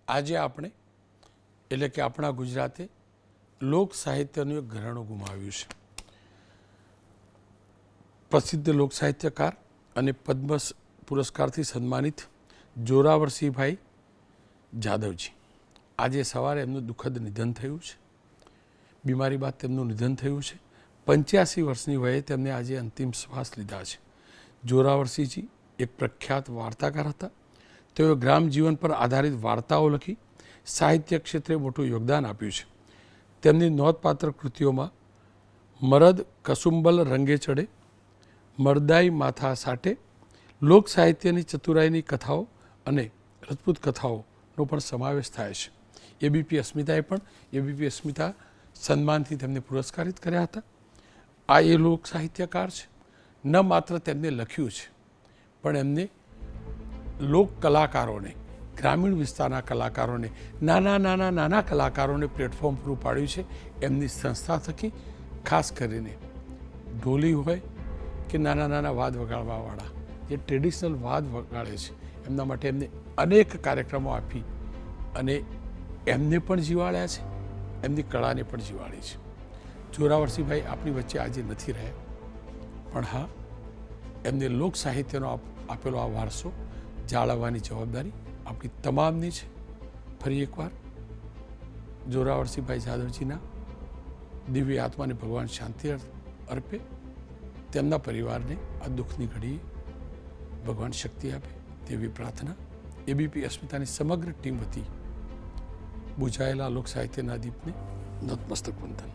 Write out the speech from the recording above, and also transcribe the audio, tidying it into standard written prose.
આજે આપણે એટલે કે આપણા ગુજરાતે લોક સાહિત્યનું એક ઘરાણું ગુમાવ્યું છે. પ્રસિદ્ધ લોક સાહિત્યકાર અને પદ્મ પુરસ્કારથી સન્માનિત જોરાવરસિંહભાઈ જાદવજી, આજે સવારે એમનું દુઃખદ નિધન થયું છે. બીમારી બાદ તેમનું નિધન થયું છે. 85 વર્ષની વયે તેમને આજે અંતિમ શ્વાસ લીધા છે. જોરાવરસિંહજી એક પ્રખ્યાત વાર્તાકાર હતા. તેઓએ ગ્રામ જીવન પર આધારિત વાર્તાઓ લખી સાહિત્ય ક્ષેત્રે મોટું યોગદાન આપ્યું છે. તેમની નોંધપાત્ર કૃતિઓમાં મરદ કસુંબલ રંગે ચડે, મરદાઈ માથા સાટે, લોક સાહિત્યની ચતુરાઈની કથાઓ અને રજપૂત કથાઓનો પણ સમાવેશ થાય છે. એબીપી અસ્મિતાએ પણ એબીપી અસ્મિતા સન્માનથી તેમને પુરસ્કારિત કર્યા હતા. આ એ લોક સાહિત્યકાર છે. ન માત્ર તેમને લખ્યું છે, પણ એમને લોક કલાકારોને, ગ્રામીણ વિસ્તારના કલાકારોને, નાના કલાકારોને પ્લેટફોર્મ પૂરું પાડ્યું છે. એમની સંસ્થા થકી ખાસ કરીને ઢોલી હોય કે નાના વાદ વગાડવાવાળા જે ટ્રેડિશનલ વાદ વગાડે છે, એમના માટે એમને અનેક કાર્યક્રમો આપી અને એમને પણ જીવાડ્યા છે, એમની કળાને પણ જીવાડી છે. જોરાવરસિંહભાઈ આપણી વચ્ચે આજે નથી રહ્યા, પણ હા, એમને લોક સાહિત્યનો આપેલો આ વારસો જાળવવાની જવાબદારી આપણી તમામની છે. ફરી એકવાર જોરાવરસિંહભાઈ જાદવજીના દિવ્ય આત્માને ભગવાન શાંતિ અર્પે, તેમના પરિવારને આ દુઃખની ઘડીએ ભગવાન શક્તિ આપે તેવી પ્રાર્થના એબીપી અસ્મિતાની સમગ્ર ટીમ વતી બુઝાયેલા લોક સાહિત્યના દીપને નતમસ્તક વંદન.